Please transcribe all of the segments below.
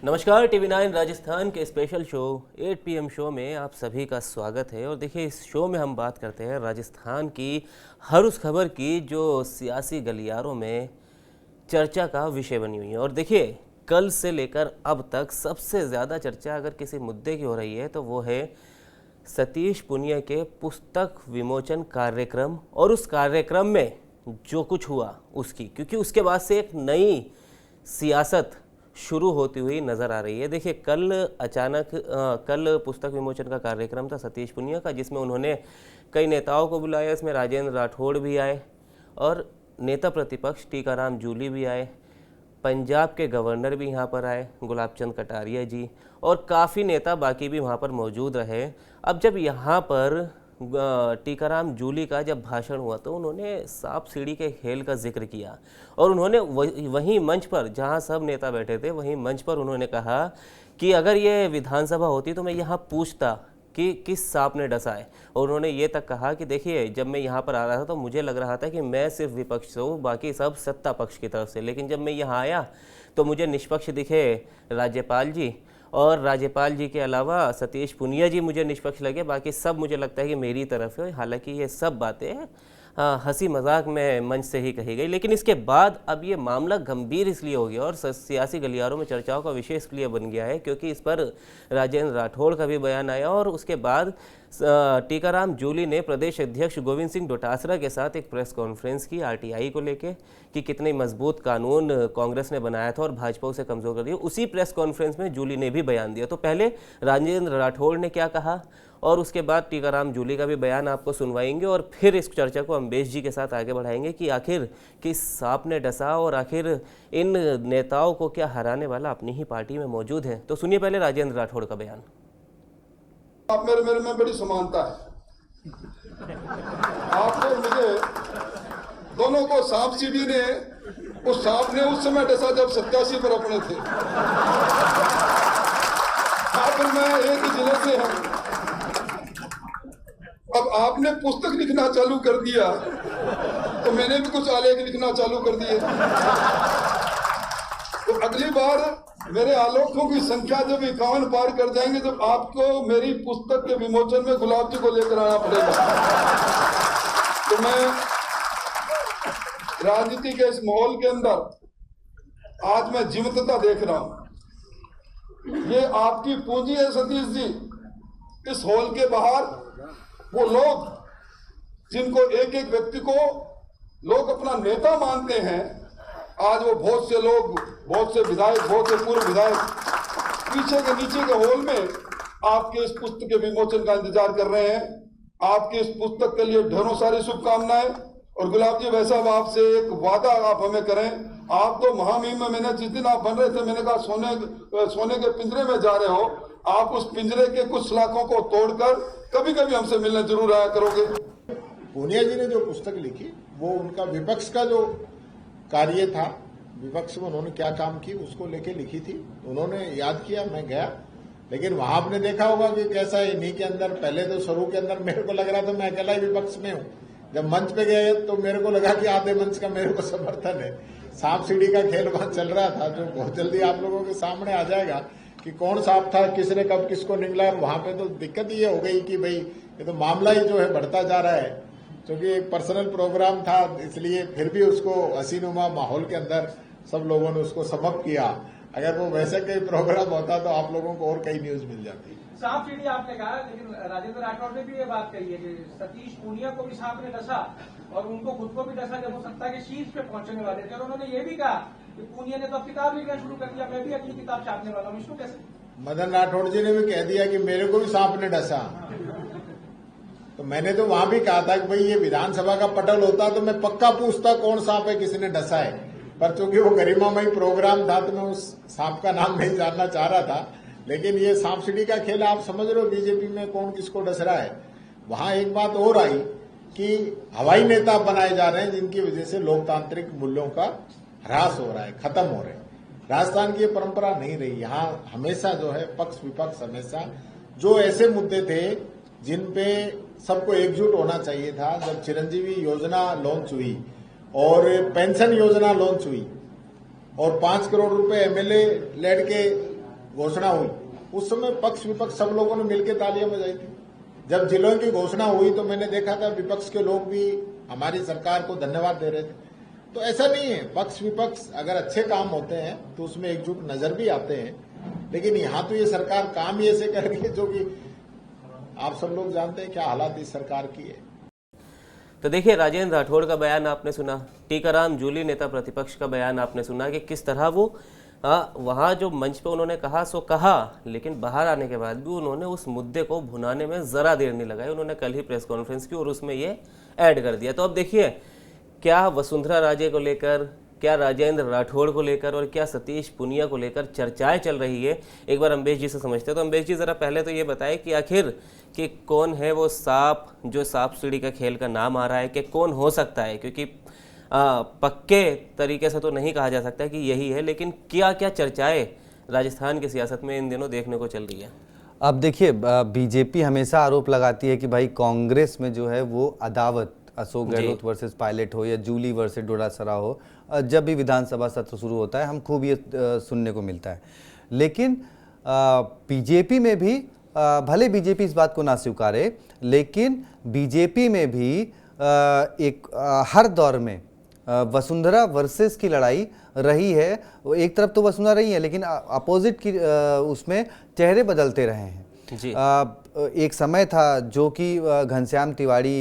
नमस्कार, TV9 राजस्थान के special show 8 PM show में आप सभी का स्वागत है। और देखिए, इस शो में हम बात करते हैं राजस्थान की हर उस खबर की जो सियासी गलियारों में चर्चा का विषय बनी हुई है। और देखिए, कल से लेकर अब तक सबसे ज़्यादा चर्चा अगर किसी मुद्दे की हो रही है तो वो है सतीश पुनिया के पुस्तक विमोचन कार्यक्रम और उस कार्यक्रम में जो कुछ हुआ उसकी, क्योंकि उसके बाद से एक नई सियासत शुरू होती हुई नज़र आ रही है। देखिए, कल पुस्तक विमोचन का कार्यक्रम था सतीश पुनिया का, जिसमें उन्होंने कई नेताओं को बुलाया। इसमें राजेंद्र राठौड़ भी आए और नेता प्रतिपक्ष टीकाराम जूली भी आए, पंजाब के गवर्नर भी यहाँ पर आए, गुलाब चंद कटारिया जी, और काफ़ी नेता बाकी भी वहाँ पर मौजूद रहे। अब जब यहाँ पर टीकाराम जूली का जब भाषण हुआ तो उन्होंने सांप सीढ़ी के खेल का जिक्र किया और उन्होंने वहीं मंच पर, जहाँ सब नेता बैठे थे, वहीं मंच पर उन्होंने कहा कि अगर ये विधानसभा होती तो मैं यहाँ पूछता कि किस सांप ने डसा है। और उन्होंने ये तक कहा कि देखिए, जब मैं यहाँ पर आ रहा था तो मुझे लग रहा था कि मैं सिर्फ विपक्ष से हूँ, बाकी सब सत्ता पक्ष की तरफ से, लेकिन जब मैं यहाँ आया तो मुझे निष्पक्ष दिखे राज्यपाल जी, और राज्यपाल जी के अलावा सतीश पुनिया जी मुझे निष्पक्ष लगे, बाकी सब मुझे लगता है कि मेरी तरफ है। हालांकि ये सब बातें हंसी मजाक में मंच से ही कही गई, लेकिन इसके बाद अब ये मामला गंभीर इसलिए हो गया और सियासी गलियारों में चर्चाओं का विषय इसलिए बन गया है क्योंकि इस पर राजेंद्र राठौड़ का भी बयान आया और उसके बाद टीकाराम जूली ने प्रदेश अध्यक्ष गोविंद सिंह डोटासरा के साथ एक प्रेस कॉन्फ्रेंस की आरटीआई को लेके कि कितने मजबूत कानून कांग्रेस ने बनाया था और भाजपा उसे कमजोर कर दिया। उसी प्रेस कॉन्फ्रेंस में जूली ने भी बयान दिया। तो पहले राजेंद्र राठौड़ ने क्या कहा और उसके बाद टीकाराम जूली का भी बयान आपको सुनवाएंगे और फिर इस चर्चा को अम्बेश जी के साथ आगे बढ़ाएंगे कि आखिर किस सांप ने डसा और आखिर इन नेताओं को क्या हराने वाला अपनी ही पार्टी में मौजूद है। तो सुनिए पहले राजेंद्र राठौड़ का बयान। आप मेरे में बड़ी समानता है। आपको मुझे दोनों को सांप सीढ़ी ने, उस सांप ने उस समय डसा जब 87 पर अपने थे। आप मैं एक ही जिले से हूं। अब आपने पुस्तक लिखना चालू कर दिया तो मैंने भी कुछ आलेख लिखना चालू कर दिए। तो अगली बार मेरे आलोकों की संख्या जब 51 पार कर जाएंगे, जब आपको मेरी पुस्तक के विमोचन में गुलाब जी को लेकर आना पड़ेगा। तो मैं राजनीति के इस माहौल के अंदर आज मैं जीवंतता देख रहा हूं। ये आपकी पूंजी है सतीश जी। इस हॉल के बाहर वो लोग जिनको एक एक व्यक्ति को लोग अपना नेता मानते हैं, आज वो बहुत से लोग, बहुत से विधायक, बहुत से पूर्व विधायक पीछे के नीचे के हॉल में आपके इस पुस्तक के विमोचन का इंतजार कर रहे हैं। आपकी इस पुस्तक के लिए ढेरों सारी शुभकामनाएं। और गुलाब जी, वैसा आपसे एक वादा आप हमें करें। आप तो महामहिम में, मैंने जिस दिन आप बन रहे थे मैंने कहा सोने के पिंजरे में जा रहे हो, आप उस पिंजरे के कुछ सलाखों को तोड़कर कभी कभी हमसे मिलने जरूर आया करोगे। पुनिया जी ने जो पुस्तक लिखी वो उनका विपक्ष का जो कार्य था, विपक्ष में उन्होंने क्या काम की उसको लेके लिखी थी। उन्होंने याद किया, मैं गया, लेकिन वहां आपने देखा होगा कि कैसा है इन्हीं के अंदर। पहले तो शुरू के अंदर मेरे को लग रहा था मैं अकेला ही विपक्ष में हूं। जब मंच पे गए तो मेरे को लगा कि आधे मंच का मेरे को समर्थन है। सांप सीढ़ी का खेल वहां चल रहा था, जो बहुत जल्दी आप लोगों के सामने आ जाएगा कि कौन सांप था, किसने कब किसको निकला। और वहां पे तो दिक्कत ये हो गई कि भाई ये तो मामला ही जो है बढ़ता जा रहा है, क्योंकि एक पर्सनल प्रोग्राम था, इसलिए फिर भी उसको हसीनुमा माहौल के अंदर सब लोगों ने उसको समाप्त किया। अगर वो वैसे कोई प्रोग्राम होता तो आप लोगों को और कई न्यूज मिल जाती। सांप सीढ़ी आपने कहा, लेकिन राजेंद्र राठौड़ ने भी ये बात कही है कि सतीश पुनिया को भी सांप ने डसा और उनको खुद को भी डसा जब वो सत्ता के शीर्ष पे पहुंचने वाले थे। और उन्होंने ये भी कहा कि पुनिया ने तो अब किताब लिखना शुरू कर दिया, मैं भी अगली किताब छापने वाला हूँ। इसको कैसे? मदन राठौड़ जी ने भी कह दिया कि मेरे को भी सांप ने डसा। तो मैंने तो वहां भी कहा था कि भाई ये विधानसभा का पटल होता तो मैं पक्का पूछता कौन सांप है, किसने डसा है। पर चूंकि वो गरिमामयी प्रोग्राम था तो मैं उस सांप का नाम नहीं जानना चाह रहा था। लेकिन ये सांप सीढ़ी का खेल आप समझ रहे हो, बीजेपी में कौन किसको डस रहा है। वहां एक बात और आई कि हवाई नेता बनाए जा रहे हैं जिनकी वजह से लोकतांत्रिक मूल्यों का ह्रास हो रहा है, खत्म हो रहे हैं। राजस्थान की ये परंपरा नहीं रही। यहाँ हमेशा जो है पक्ष विपक्ष हमेशा जो ऐसे मुद्दे थे जिन पे सबको एकजुट होना चाहिए था। जब चिरंजीवी योजना लॉन्च हुई और पेंशन योजना लॉन्च हुई और 5 करोड़ रुपए एमएलए लेड के घोषणा हुई उस समय पक्ष विपक्ष सब लोगों ने मिलकर तालियां बजाई थी। जब जिलों की घोषणा हुई तो मैंने देखा था विपक्ष के लोग भी हमारी सरकार को धन्यवाद दे रहे थे। तो ऐसा नहीं है, पक्ष विपक्ष अगर अच्छे काम होते हैं तो उसमें एकजुट नजर भी आते हैं, लेकिन यहाँ तो ये सरकार काम ही ऐसे कर रही है जो कि आप सब लोग जानते हैं क्या हालात इस सरकार की है। तो देखिए, राजेंद्र राठौड़ का बयान आपने सुना, टीकाराम जूली नेता प्रतिपक्ष का बयान आपने सुना कि किस तरह वो वहाँ जो मंच पे उन्होंने कहा सो कहा, लेकिन बाहर आने के बाद भी उन्होंने उस मुद्दे को भुनाने में ज़रा देर नहीं लगाई। उन्होंने कल ही प्रेस कॉन्फ्रेंस की और उसमें ये ऐड कर दिया। तो अब देखिए, क्या वसुंधरा राजे को लेकर, क्या राजेंद्र राठौड़ को लेकर और क्या सतीश पुनिया को लेकर चर्चाएं चल रही है, एक बार अम्बेश जी से समझते हैं। तो अम्बेश जी, ज़रा पहले तो ये बताएं कि आखिर कि कौन है वो सांप जो सांप सीढ़ी का खेल का नाम आ रहा है, कि कौन हो सकता है, क्योंकि पक्के तरीके से तो नहीं कहा जा सकता कि यही है, लेकिन क्या क्या चर्चाएं राजस्थान की सियासत में इन दिनों देखने को चल रही है। अब देखिए, बीजेपी हमेशा आरोप लगाती है कि भाई कांग्रेस में जो है वो अदावत, अशोक गहलोत वर्सेस पायलट हो या जूली वर्सेस डोटासरा हो, जब भी विधानसभा सत्र शुरू होता है हम खूब ये सुनने को मिलता है। लेकिन बीजेपी में भी भले बीजेपी इस बात को ना स्वीकारे, लेकिन बीजेपी में भी हर दौर में वसुंधरा वर्सेस की लड़ाई रही है। एक तरफ तो वसुंधरा रही है, लेकिन अपोजिट की उसमें चेहरे बदलते रहे हैं जी। एक समय था जो कि घनश्याम तिवारी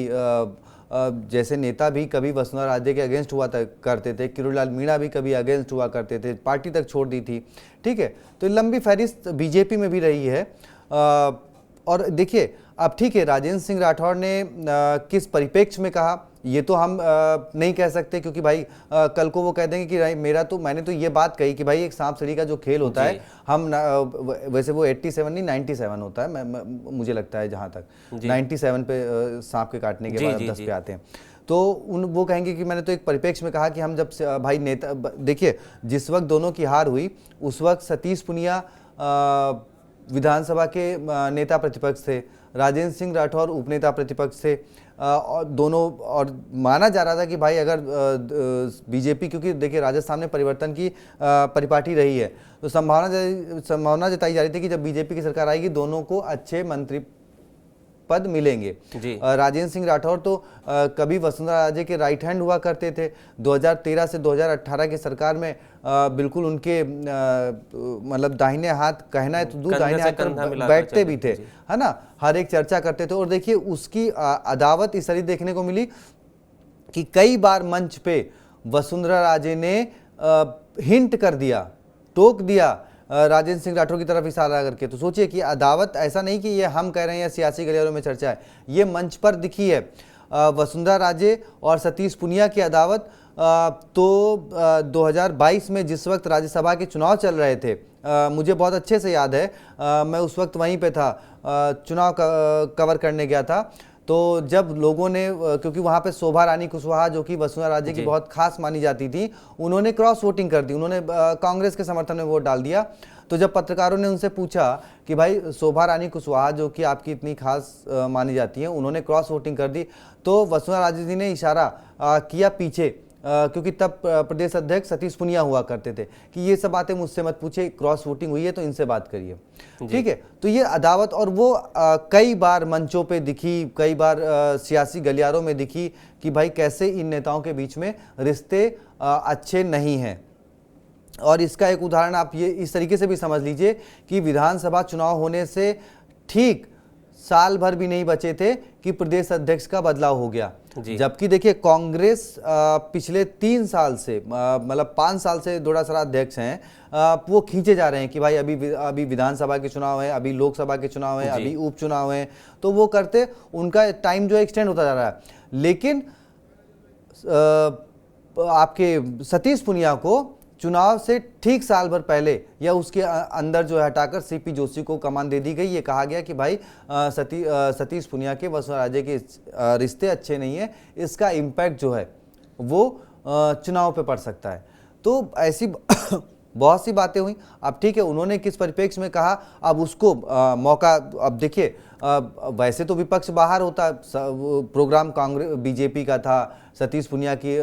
जैसे नेता भी कभी वसुंधरा राजे के अगेंस्ट हुआ करते थे, किरोड़ीलाल मीणा भी कभी अगेंस्ट हुआ करते थे, पार्टी तक छोड़ दी थी। ठीक है, तो लंबी फहरिस्त बीजेपी में भी रही है। और देखिए, अब ठीक है, राजेंद्र सिंह राठौड़ ने किस परिप्रेक्ष्य में कहा ये तो हम नहीं कह सकते, क्योंकि भाई कल को वो कह देंगे कि मैंने तो ये बात कही कि भाई एक सांप सीढ़ी का जो खेल होता है, हम वैसे वो 87 नहीं 97 होता है, मुझे लगता है, जहाँ तक 97 पे सांप के काटने के बाद 10 पे आते हैं। तो वो कहेंगे कि मैंने तो एक परिप्रेक्ष्य में कहा कि हम जब भाई नेता, देखिए जिस वक्त दोनों की हार हुई उस वक्त सतीश पुनिया विधानसभा के नेता प्रतिपक्ष थे, राजेंद्र सिंह राठौर उपनेता प्रतिपक्ष थे, और दोनों, और माना जा रहा था कि भाई अगर बीजेपी, क्योंकि देखिए राजस्थान में परिवर्तन की परिपाटी रही है, तो संभावना जताई जा रही थी कि जब बीजेपी की सरकार आएगी दोनों को अच्छे मंत्री पद मिलेंगे। राजेंद्र सिंह राठौर तो कभी वसुंधरा राजे के राइट हैंड हुआ करते थे। 2013 से 2018 की सरकार में बिल्कुल उनके मतलब दाहिने हाथ, कहना है तो दूर दाहिने हाथ पर बैठते भी थे, है ना, हर एक चर्चा करते थे। और देखिए उसकी अदावत इस तरह देखने को मिली कि कई बार मंच पे वसुंधरा राजे ने हिंट कर दिया, टोक दिया राजेंद्र सिंह राठौर की तरफ इशारा करके। तो सोचिए कि अदावत ऐसा नहीं कि ये हम कह रहे हैं या सियासी गलियारों में चर्चा है, ये मंच पर दिखी है। वसुंधरा राजे और सतीश पुनिया की अदावत तो 2022 में जिस वक्त राज्यसभा के चुनाव चल रहे थे, मुझे बहुत अच्छे से याद है, मैं उस वक्त वहीं पे था, चुनाव कवर करने गया था। तो जब लोगों ने, क्योंकि वहाँ पे शोभा रानी कुशवाहा जो कि वसुंधरा राजे की बहुत खास मानी जाती थी, उन्होंने क्रॉस वोटिंग कर दी, उन्होंने कांग्रेस के समर्थन में वोट डाल दिया। तो जब पत्रकारों ने उनसे पूछा कि भाई शोभा रानी कुशवाहा जो कि आपकी इतनी खास मानी जाती है, उन्होंने क्रॉस वोटिंग कर दी, तो वसुंधरा राजे जी ने इशारा किया पीछे, क्योंकि तब प्रदेश अध्यक्ष सतीश पुनिया हुआ करते थे, कि ये सब बातें मुझसे मत पूछे, क्रॉस वोटिंग हुई है तो इनसे बात करिए। ठीक है, तो ये अदावत, और वो कई बार मंचों पे दिखी, कई बार सियासी गलियारों में दिखी कि भाई कैसे इन नेताओं के बीच में रिश्ते अच्छे नहीं हैं। और इसका एक उदाहरण आप ये इस तरीके से भी समझ लीजिए कि विधानसभा चुनाव होने से ठीक साल भर भी नहीं बचे थे कि प्रदेश अध्यक्ष का बदलाव हो गया। जबकि देखिए कांग्रेस पिछले 3 साल से, मतलब 5 साल से डोटासरा अध्यक्ष हैं, वो खींचे जा रहे हैं कि भाई अभी विधानसभा के चुनाव है, अभी लोकसभा के चुनाव है, अभी उपचुनाव है, तो वो करते उनका टाइम जो एक्सटेंड होता जा रहा है। लेकिन आपके सतीश पुनिया को चुनाव से ठीक साल भर पहले या उसके अंदर जो है हटाकर सीपी जोशी को कमान दे दी गई। ये कहा गया कि भाई सतीश पुनिया के वसुंधरा राजे के रिश्ते अच्छे नहीं है, इसका इम्पैक्ट जो है वो चुनाव पे पड़ सकता है। तो ऐसी बहुत सी बातें हुई। अब ठीक है, उन्होंने किस परिप्रेक्ष्य में कहा, अब उसको मौका, अब देखिए वैसे तो विपक्ष बाहर होता, प्रोग्राम कांग्रेस बीजेपी का था, सतीश पुनिया की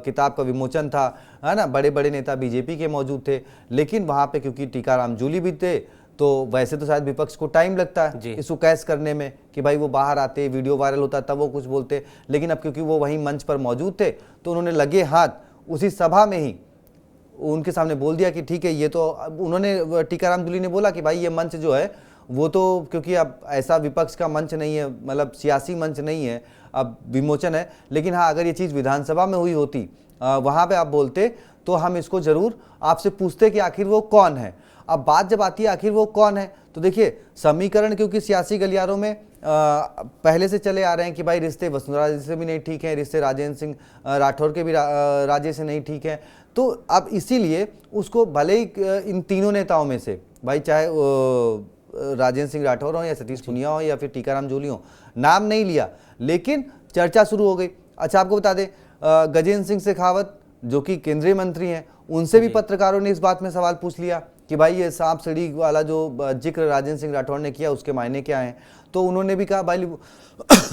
किताब का विमोचन था, है ना, बड़े बड़े नेता बीजेपी के मौजूद थे, लेकिन वहाँ पे क्योंकि टीकाराम जूली भी थे तो वैसे तो शायद विपक्ष को टाइम लगता जी। है इसको कैश करने में कि भाई वो बाहर आते, वीडियो वायरल होता तब वो कुछ बोलते, लेकिन अब क्योंकि वो वहीं मंच पर मौजूद थे तो उन्होंने लगे हाथ उसी सभा में ही उनके सामने बोल दिया कि ठीक है, ये तो उन्होंने टीकाराम जूली ने बोला कि भाई ये मंच जो है वो तो क्योंकि अब ऐसा विपक्ष का मंच नहीं है, मतलब सियासी मंच नहीं है, अब विमोचन है, लेकिन हाँ अगर ये चीज़ विधानसभा में हुई होती, वहाँ पे आप बोलते तो हम इसको जरूर आपसे पूछते कि आखिर वो कौन है। अब बात जब आती है आखिर वो कौन है, तो देखिए समीकरण क्योंकि सियासी गलियारों में पहले से चले आ रहे हैं कि भाई रिश्ते वसुंधरा राजे से भी नहीं ठीक हैं, रिश्ते राजेंद्र सिंह राठौर के भी राजे से नहीं ठीक हैं, तो अब इसीलिए उसको भले ही इन तीनों नेताओं में से भाई चाहे राजेंद्र सिंह राठौर हो या सतीश पूनिया हो या फिर टीकाराम जूली हो, नाम नहीं लिया लेकिन चर्चा शुरू हो गई। अच्छा आपको बता दें गजेंद्र सिंह शेखावत जो कि केंद्रीय मंत्री हैं, उनसे भी पत्रकारों ने इस बात में सवाल पूछ लिया कि भाई ये सांप सीढ़ी वाला जो जिक्र राजेंद्र सिंह राठौर ने किया उसके मायने क्या हैं, तो उन्होंने भी कहा भाई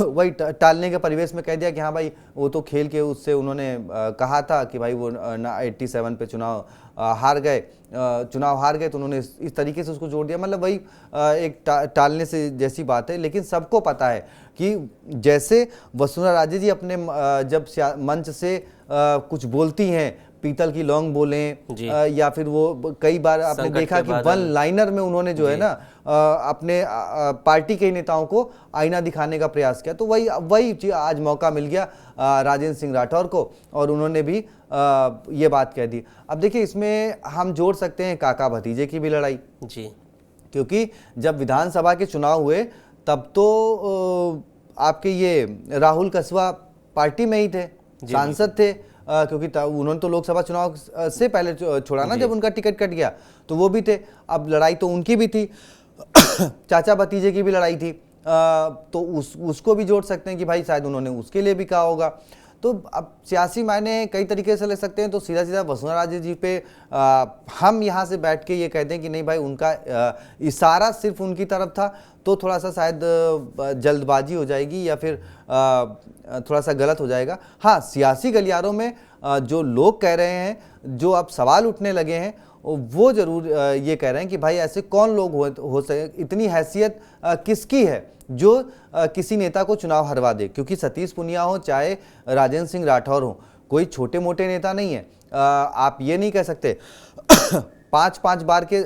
वही टालने के परिवेश में कह दिया कि हाँ भाई वो तो खेल के उससे उन्होंने कहा था कि भाई वो 87 पे चुनाव हार गए तो उन्होंने इस तरीके से उसको जोड़ दिया, मतलब वही एक टालने से जैसी बात है। लेकिन सबको पता है कि जैसे वसुंधरा राजे जी अपने जब मंच से कुछ बोलती हैं, पीतल की लौंग बोलें या फिर वो कई बार आपने देखा कि वन लाइनर में उन्होंने जो है ना अपने पार्टी के नेताओं को आईना दिखाने का प्रयास किया, तो वही आज मौका मिल गया राजेंद्र सिंह राठौर को और उन्होंने भी ये बात कह दी। अब देखिए इसमें हम जोड़ सकते हैं काका भतीजे की भी लड़ाई जी, क्योंकि जब विधानसभा के चुनाव हुए तब तो आपके ये राहुल कसवा पार्टी में ही थे, सांसद थे, क्योंकि उन्होंने तो लोकसभा चुनाव से पहले छोड़ा ना, जब उनका टिकट कट गया तो वो भी थे। अब लड़ाई तो उनकी भी थी चाचा भतीजे की भी लड़ाई थी, तो उसको भी जोड़ सकते हैं कि भाई शायद उन्होंने उसके लिए भी कहा होगा। तो अब सियासी मायने कई तरीके से ले सकते हैं, तो सीधा सीधा वसुंधरा राजे जी पे हम यहाँ से बैठ के ये कहते हैं कि नहीं भाई उनका इशारा सिर्फ उनकी तरफ था, तो थोड़ा सा शायद जल्दबाजी हो जाएगी या फिर थोड़ा सा गलत हो जाएगा। हाँ सियासी गलियारों में जो लोग कह रहे हैं, जो अब सवाल उठने लगे हैं, वो जरूर ये कह रहे हैं कि भाई ऐसे कौन लोग हो सके, इतनी हैसियत किसकी है जो किसी नेता को चुनाव हरवा दे, क्योंकि सतीश पूनिया हो चाहे राजेंद्र सिंह राठौर हो, कोई छोटे मोटे नेता नहीं है। आप ये नहीं कह सकते 5 बार के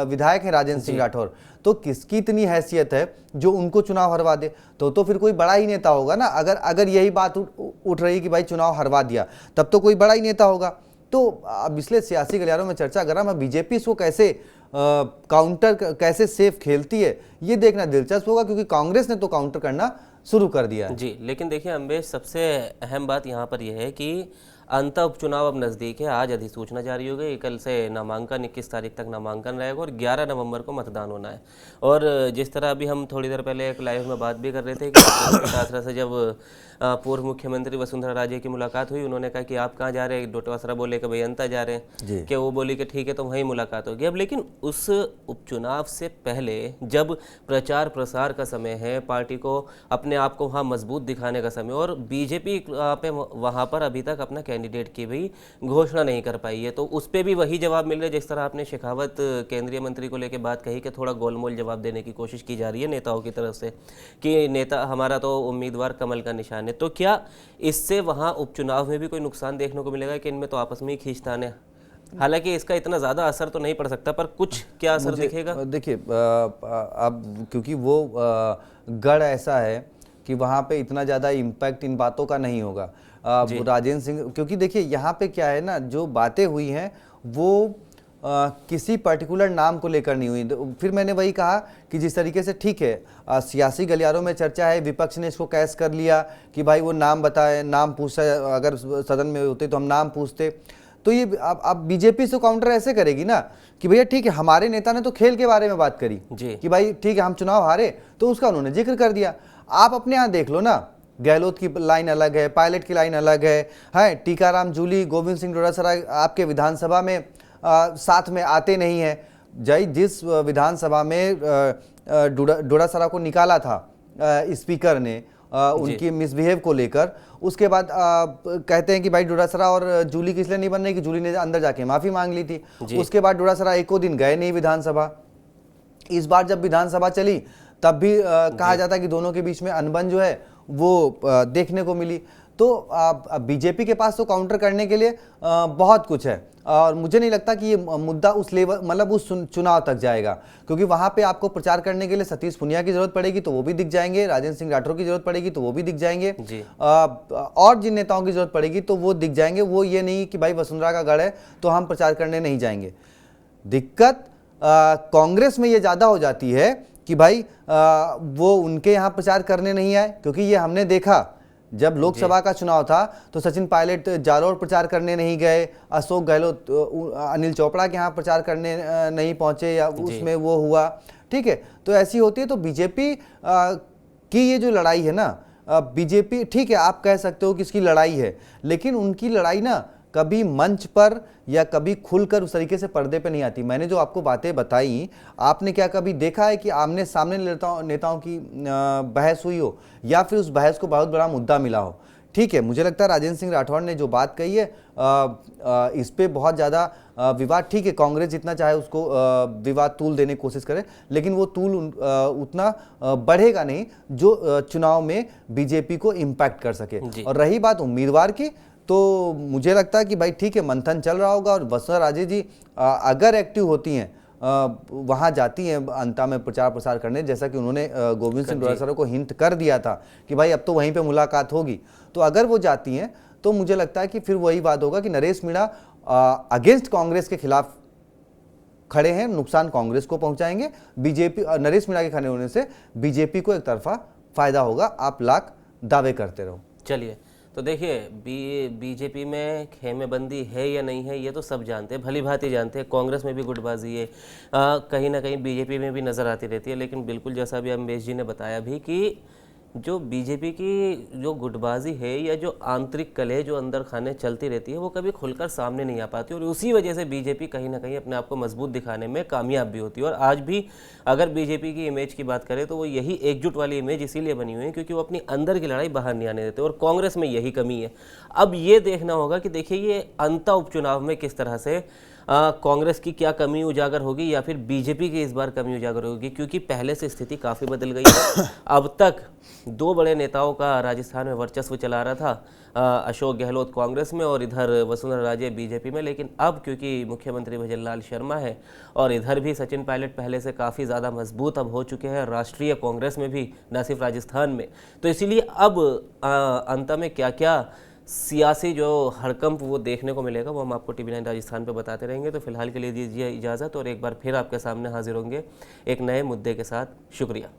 विधायक हैं राजेंद्र सिंह राठौर, तो किसकी इतनी हैसियत है जो उनको चुनाव हरवा दे, तो फिर कोई बड़ा ही नेता होगा ना। अगर यही बात उठ रही कि भाई चुनाव हरवा दिया तब तो कोई बड़ा ही नेता होगा। तो अब इसलिए सियासी गलियारों में चर्चा गर्म है, बीजेपी इसको कैसे काउंटर कैसे सेफ खेलती है ये देखना दिलचस्प होगा, क्योंकि कांग्रेस ने तो काउंटर करना शुरू कर दिया है। जी, लेकिन देखिए अम्बेश, सबसे अहम बात यहाँ पर यह है कि अंत उपचुनाव अब नज़दीक है। आज अधिसूचना जारी हो गई, कल से नामांकन 21 तारीख तक नामांकन रहेगा और 11 नवंबर को मतदान होना है। और जिस तरह अभी हम थोड़ी देर पहले एक लाइव में बात भी कर रहे थे कि डोटासरा से जब पूर्व मुख्यमंत्री वसुंधरा राजे की मुलाकात हुई, उन्होंने कहा कि आप कहाँ जा रहे हैं, डोटासरा बोले कि भाई अंता जा रहे हैं, कि वो बोली कि ठीक है तो वहीं मुलाकात होगी। अब लेकिन उस उपचुनाव से पहले जब प्रचार प्रसार का समय है, पार्टी को अपने आप को वहाँ मजबूत दिखाने का समय, और बीजेपी पे वहाँ पर अभी तक अपना कैंडिडेट की भी घोषणा नहीं कर पाई है, तो उस पर भी वही जवाब मिल रहा है जिस तरह आपने शेखावत केंद्रीय मंत्री को लेकर बात कही कि थोड़ा गोलमोल जवाब देने की कोशिश की जा रही है नेताओं की तरफ से कि नेता हमारा तो उम्मीदवार कमल का निशान है। तो क्या इससे वहाँ उपचुनाव में भी कोई नुकसान देखने को मिलेगा कि इनमें तो आपस में ही खींचतान है? हालांकि इसका इतना ज़्यादा असर तो नहीं पड़ सकता, पर कुछ क्या असर दिखेगा? देखिए अब क्योंकि वो गढ़ ऐसा है कि वहाँ पे इतना ज़्यादा इम्पैक्ट इन बातों का नहीं होगा। राजेंद्र सिंह, क्योंकि देखिए यहाँ पे क्या है ना, जो बातें हुई हैं वो किसी पर्टिकुलर नाम को लेकर नहीं हुई। फिर मैंने वही कहा कि जिस तरीके से ठीक है सियासी गलियारों में चर्चा है, विपक्ष ने इसको कैश कर लिया कि भाई वो नाम बताए, नाम पूछा, अगर सदन में होते तो हम नाम पूछते, तो ये अब बीजेपी से काउंटर ऐसे करेगी ना कि भैया ठीक है हमारे नेता ने तो खेल के बारे में बात करी कि भाई ठीक है हम चुनाव हारे, तो उसका उन्होंने जिक्र कर दिया। आप अपने यहाँ देख लो ना, गहलोत की लाइन अलग है, पायलट की लाइन अलग है, टीकाराम जूली, गोविंद सिंह डोटासरा आपके विधानसभा में साथ में आते नहीं हैं। जय जिस विधानसभा में डोटासरा को निकाला था स्पीकर ने उनकी मिसबिहेव को लेकर, उसके बाद कहते हैं कि भाई डोटासरा और जूली किस लिए नहीं बन रही कि जूली ने अंदर जाके माफी मांग ली थी। उसके बाद डोटासरा एको दिन गए नहीं विधानसभा, इस बार जब विधानसभा चली तब भी कहा जाता है कि दोनों के बीच में अनबन जो है वो देखने को मिली। तो बीजेपी के पास तो काउंटर करने के लिए बहुत कुछ है और मुझे नहीं लगता कि ये मुद्दा उस लेवल मतलब उस चुनाव तक जाएगा, क्योंकि वहां पे आपको प्रचार करने के लिए सतीश पुनिया की जरूरत पड़ेगी तो वो भी दिख जाएंगे, राजेंद्र सिंह राठौर की जरूरत पड़ेगी तो वो भी दिख जाएंगे और जिन नेताओं की जरूरत पड़ेगी तो वो दिख जाएंगे। वो ये नहीं कि भाई वसुंधरा का गढ़ है तो हम प्रचार करने नहीं जाएंगे। दिक्कत कांग्रेस में ये ज़्यादा हो जाती है कि भाई वो उनके यहाँ प्रचार करने नहीं आए, क्योंकि ये हमने देखा जब लोकसभा का चुनाव था तो सचिन पायलट जालोर प्रचार करने नहीं गए, अशोक गहलोत अनिल चोपड़ा के यहाँ प्रचार करने नहीं पहुंचे या उसमें वो हुआ। ठीक है, तो ऐसी होती है। तो बीजेपी की ये जो लड़ाई है ना, बीजेपी ठीक है आप कह सकते हो कि इसकी लड़ाई है, लेकिन उनकी लड़ाई ना कभी मंच पर या कभी खुलकर उस तरीके से पर्दे पे नहीं आती। मैंने जो आपको बातें बताई, आपने क्या कभी देखा है कि आमने सामने नेताओं की बहस हुई हो या फिर उस बहस को बहुत बड़ा मुद्दा मिला हो? ठीक है, मुझे लगता है राजेंद्र सिंह राठौर ने जो बात कही है इस पे बहुत ज़्यादा विवाद, ठीक है कांग्रेस जितना चाहे उसको विवाद तूल देने की कोशिश करे, लेकिन वो तूल उतना बढ़ेगा नहीं जो चुनाव में बीजेपी को इम्पैक्ट कर सके। और रही बात उम्मीदवार की, तो मुझे लगता है कि भाई ठीक है मंथन चल रहा होगा और वसुंधरा राजे जी अगर एक्टिव होती हैं वहाँ जाती हैं अंता में प्रचार प्रसार करने, जैसा कि उन्होंने गोविंद सिंह डोटासरा को हिंट कर दिया था कि भाई अब तो वहीं पे मुलाकात होगी, तो अगर वो जाती हैं तो मुझे लगता है कि फिर वही बात होगा कि नरेश मीणा अगेंस्ट कांग्रेस के खिलाफ खड़े हैं, नुकसान कांग्रेस को पहुंचाएंगे। बीजेपी नरेश मीणा के खड़े होने से बीजेपी को एक तरफा फायदा होगा, आप लाख दावे करते रहो। चलिए, तो देखिए बीजेपी में खेमेबंदी है या नहीं है ये तो सब जानते हैं, भली भांति जानते हैं। कांग्रेस में भी गुटबाजी है, कहीं ना कहीं बीजेपी में भी नज़र आती रहती है। लेकिन बिल्कुल जैसा अभी अम्बेश जी ने बताया भी कि जो बीजेपी की जो गुटबाजी है या जो आंतरिक कलह जो अंदर खाने चलती रहती है वो कभी खुलकर सामने नहीं आ पाती, और उसी वजह से बीजेपी कहीं ना कहीं अपने आप को मजबूत दिखाने में कामयाब भी होती है। और आज भी अगर बीजेपी की इमेज की बात करें तो वो यही एकजुट वाली इमेज इसीलिए बनी हुई है क्योंकि वो अपनी अंदर की लड़ाई बाहर नहीं आने देते, और कांग्रेस में यही कमी है। अब ये देखना होगा कि देखिए ये अंतर उपचुनाव में किस तरह से कांग्रेस की क्या कमी उजागर होगी या फिर बीजेपी की इस बार कमी उजागर होगी, क्योंकि पहले से स्थिति काफ़ी बदल गई है। अब तक दो बड़े नेताओं का राजस्थान में वर्चस्व चला रहा था, अशोक गहलोत कांग्रेस में और इधर वसुंधरा राजे बीजेपी में। लेकिन अब क्योंकि मुख्यमंत्री भजन लाल शर्मा है और इधर भी सचिन पायलट पहले से काफ़ी ज़्यादा मजबूत अब हो चुके हैं राष्ट्रीय कांग्रेस में भी, न सिर्फ राजस्थान में, तो इसीलिए अब अंत में क्या क्या सियासी जो हड़कंप वो देखने को मिलेगा वो हम आपको TV9 राजस्थान पे बताते रहेंगे। तो फिलहाल के लिए दीजिए इजाज़त और एक बार फिर आपके सामने हाजिर होंगे एक नए मुद्दे के साथ। शुक्रिया।